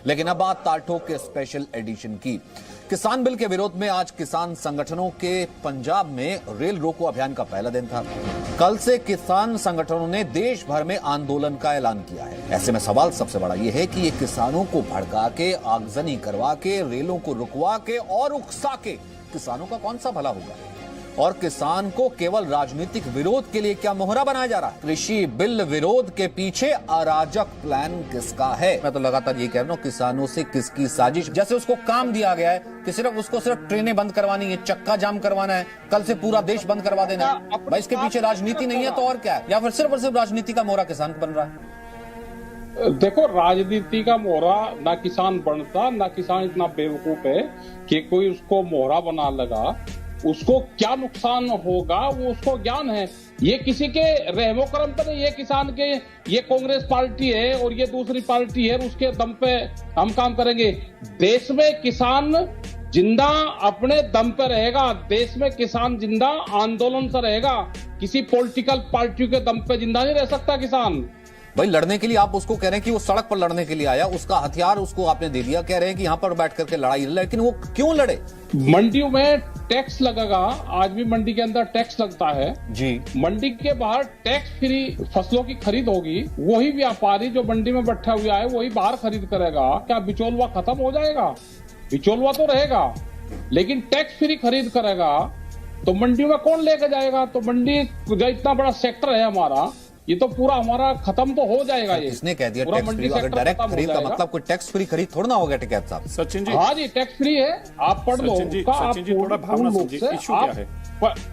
लेकिन अब बात तालठोक के स्पेशल एडिशन की। किसान बिल के विरोध में आज किसान संगठनों के पंजाब में रेल रोको अभियान का पहला दिन था। कल से किसान संगठनों ने देश भर में आंदोलन का ऐलान किया है। ऐसे में सवाल सबसे बड़ा यह है कि ये किसानों को भड़का के, आगजनी करवा के, रेलों को रुकवा के और उकसा के किसानों का कौन सा भला होगा? और किसान को केवल राजनीतिक विरोध के लिए क्या मोहरा बनाया जा रहा है? कृषि बिल विरोध के पीछे अराजक प्लान किसका है? मैं तो लगातार ये कह रहा हूं, किसानों से किसकी साजिश? जैसे उसको काम दिया गया है कि सिर्फ ट्रेनें बंद करवानी है, चक्का जाम करवाना है, कल से पूरा देश बंद करवा देना है। भाई इसके पीछे राजनीति नहीं है तो और क्या है? या फिर सिर्फ और सिर्फ राजनीति का मोहरा किसान बन रहा है? देखो, राजनीति का मोहरा ना किसान बनता, ना किसान इतना बेवकूफ है कि कोई उसको मोहरा बना लगा। उसको क्या नुकसान होगा वो उसको ज्ञान है। ये किसी के रहमो करम पर नहीं, ये किसान के, ये कांग्रेस पार्टी है और ये दूसरी पार्टी है, उसके दम पे हम काम करेंगे। देश में किसान जिंदा अपने दम पे रहेगा। देश में किसान जिंदा आंदोलन से रहेगा। किसी पॉलिटिकल पार्टी के दम पे जिंदा नहीं रह सकता किसान। भाई लड़ने के लिए आप उसको कह रहे हैं कि वो सड़क पर लड़ने के लिए आया, उसका हथियार उसको आपने दे दिया, कह रहे हैं कि यहां पर बैठ करके लड़ाई, लेकिन वो क्यों लड़े? मंडियों में टैक्स लगेगा। आज भी मंडी के अंदर टैक्स लगता है जी। मंडी के बाहर टैक्स फ्री फसलों की खरीद होगी। वही व्यापारी जो मंडी में बैठा हुआ है वही बाहर खरीद करेगा। क्या बिचौलवा खत्म हो जाएगा? बिचौलवा तो रहेगा, लेकिन टैक्स फ्री खरीद करेगा तो मंडियों में कौन लेकर जाएगा? तो मंडी जो इतना बड़ा सेक्टर है हमारा, ये तो पूरा हमारा खत्म तो हो जाएगा। ये किसने कह दिया टैक्स फ्री? अगर डायरेक्ट खरीद का मतलब कोई टैक्स फ्री खरीद थोड़ा ना होगा टिकैत साहब। सचिन जी, हाँ जी, टैक्स फ्री है। आप पढ़ लो उसका,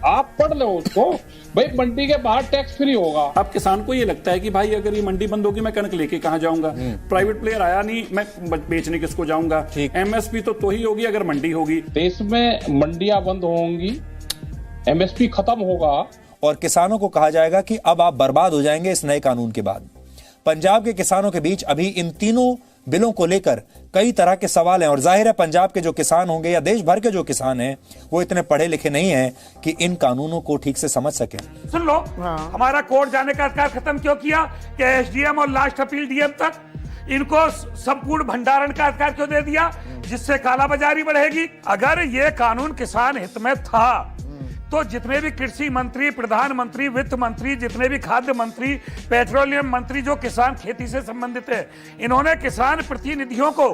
आप पढ़ लो उसको। भाई मंडी के बाहर टैक्स फ्री होगा। अब किसान को ये लगता है कि भाई अगर ये मंडी बंद होगी मैं कणक लेके कहाँ जाऊंगा? प्राइवेट प्लेयर आया नहीं, मैं बेचने किसको जाऊंगा? एमएसपी तो ही होगी अगर मंडी होगी। देश में मंडियां बंद होंगी, एमएसपी खत्म होगा और किसानों को कहा जाएगा कि अब आप बर्बाद हो जाएंगे इस नए कानून के बाद। पंजाब के किसानों के बीच अभी इन तीनों बिलों को लेकर कई तरह के सवाल हैं और जाहिर है पंजाब के जो किसान होंगे या देश भर के जो किसान हैं वो इतने पढ़े लिखे नहीं हैं कि इन कानूनों को ठीक से समझ सकें। सुन लो, हमारा कोर्ट जाने का अधिकार खत्म क्यों किया कि एसडीएम और लास्ट अपील डीएम तक? इनको संपूर्ण भंडारण का अधिकार क्यों दे दिया, जिससे कालाबाजारी बढ़ेगी? अगर ये कानून किसान हित में था तो जितने भी कृषि मंत्री, प्रधानमंत्री, वित्त मंत्री, जितने भी खाद्य मंत्री, पेट्रोलियम मंत्री जो किसान खेती से संबंधित है, इन्होंने किसान प्रतिनिधियों को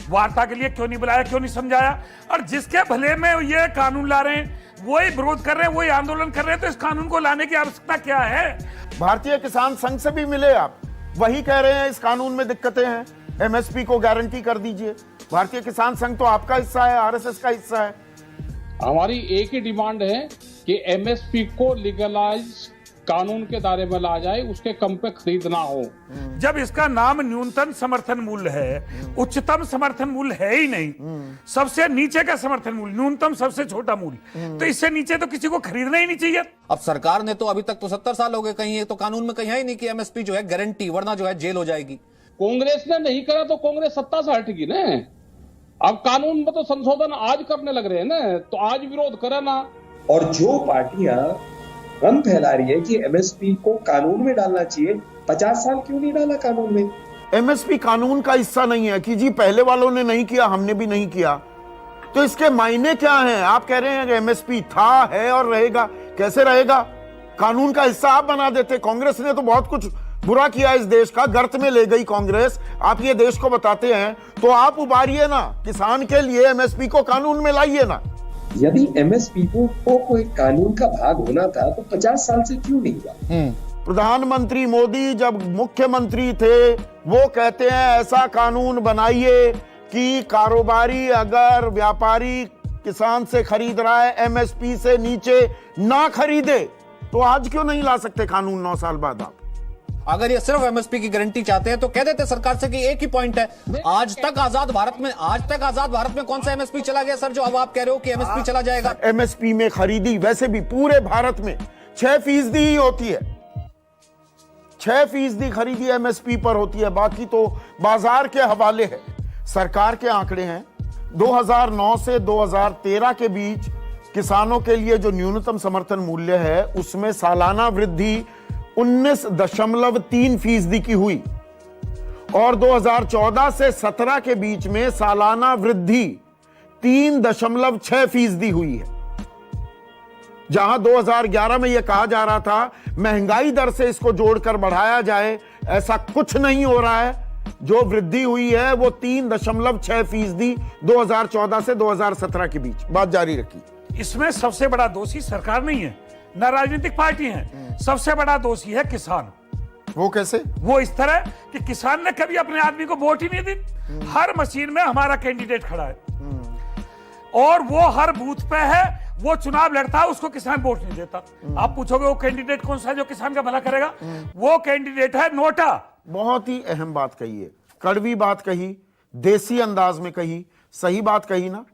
वार्ता के लिए क्यों नहीं बुलाया, क्यों नहीं समझाया? और जिसके भले में ये कानून ला रहे हैं वही विरोध कर रहे हैं, वही आंदोलन कर रहे हैं, तो इस कानून को लाने की आवश्यकता क्या है? भारतीय किसान संघ से भी मिले आप, वही कह रहे हैं इस कानून में दिक्कतें हैं, एमएसपी को गारंटी कर दीजिए। भारतीय किसान संघ तो आपका हिस्सा है, आरएसएस का हिस्सा है। हमारी एक ही डिमांड है कि एमएसपी को लीगलाइज कानून के दायरे में ला जाए, उसके कम पे खरीद ना हो। जब इसका नाम न्यूनतम समर्थन मूल्य है, उच्चतम समर्थन मूल्य है ही नहीं, सबसे नीचे का समर्थन मूल्य, न्यूनतम सबसे छोटा मूल्य, तो इससे नीचे तो किसी को खरीदना ही नहीं चाहिए। अब सरकार ने तो अभी तक तो 70 साल हो गए, कहीं तो कानून में कहीं है ही नहीं कि एमएसपी जो है गारंटी, वरना जो है जेल हो जाएगी। कांग्रेस ने नहीं करा तो कांग्रेस सत्ता से हटेगी ना। अब कानून में तो संशोधन आज करने लग रहे हैं ना, तो आज विरोध करे ना। और जो पार्टियां रन फैला रही है कि एमएसपी को कानून में डालना चाहिए, 50 साल क्यों नहीं डाला कानून में? एमएसपी कानून का हिस्सा नहीं है कि जी पहले वालों ने नहीं किया, हमने भी नहीं किया, तो इसके मायने क्या हैं? आप कह रहे हैं कि एमएसपी था, है और रहेगा। कैसे रहेगा? कानून का हिस्सा आप बना देते। कांग्रेस ने तो बहुत कुछ बुरा किया इस देश का, गर्त में ले गई कांग्रेस। आप ये देश को बताते हैं तो आप उबारिए ना, किसान के लिए एमएसपी को कानून में लाइए ना। यदि एमएसपी को कोई कानून का भाग होना था तो 50 साल से क्यों नहीं हुआ? प्रधानमंत्री मोदी जब मुख्यमंत्री थे वो कहते हैं ऐसा कानून बनाइए कि कारोबारी अगर व्यापारी किसान से खरीद रहा है एमएसपी से नीचे ना खरीदे, तो आज क्यों नहीं ला सकते कानून 9 साल बाद? आप अगर ये सिर्फ एमएसपी की गारंटी चाहते हैं तो कह देते सरकार से कि एक ही पॉइंट है, आज तक आजाद भारत में कौन सा एमएसपी चला गया सर, जो अब आप कह रहे हो कि एमएसपी चला जाएगा? एमएसपी में खरीदी वैसे भी पूरे भारत में 6% ही होती है, 6% खरीदी एमएसपी पर होती है, बाकी तो बाजार के हवाले है। सरकार के आंकड़े हैं 2009 से 2013 के बीच किसानों के लिए जो न्यूनतम समर्थन मूल्य है उसमें सालाना वृद्धि 19.3% की हुई और 2014 से 17 के बीच में सालाना वृद्धि 3.6% हुई है। जहां 2011 में यह कहा जा रहा था महंगाई दर से इसको जोड़कर बढ़ाया जाए, ऐसा कुछ नहीं हो रहा है। जो वृद्धि हुई है वो 3.6% 2014 से 2017 के बीच। बात जारी रखी। इसमें सबसे बड़ा दोषी सरकार नहीं है, न राजनीतिक पार्टी है, सबसे बड़ा दोषी है किसान। वो कैसे? वो इस तरह कि किसान ने कभी अपने आदमी को वोट ही नहीं दी। हर मशीन में हमारा कैंडिडेट खड़ा है और वो हर बूथ पे है, वो चुनाव लड़ता है, उसको किसान वोट नहीं देता। आप पूछोगे वो कैंडिडेट कौन सा है जो किसान का भला करेगा? वो कैंडिडेट है नोटा। बहुत ही अहम बात कही है, कड़वी बात कही, देसी अंदाज में कही, सही बात कही ना।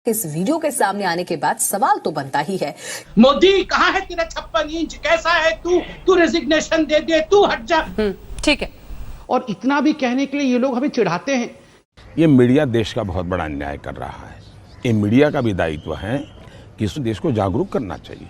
इस वीडियो के सामने आने के बाद सवाल तो बनता ही है, मोदी कहाँ है तेरा 56 इंच? कैसा है तू रेजिग्नेशन दे दे, तू हट जा। ठीक है। और इतना भी कहने के लिए ये लोग हमें चिढ़ाते हैं। ये मीडिया देश का बहुत बड़ा अन्याय कर रहा है। ये मीडिया का भी दायित्व है कि इस देश को जागरूक करना चाहिए।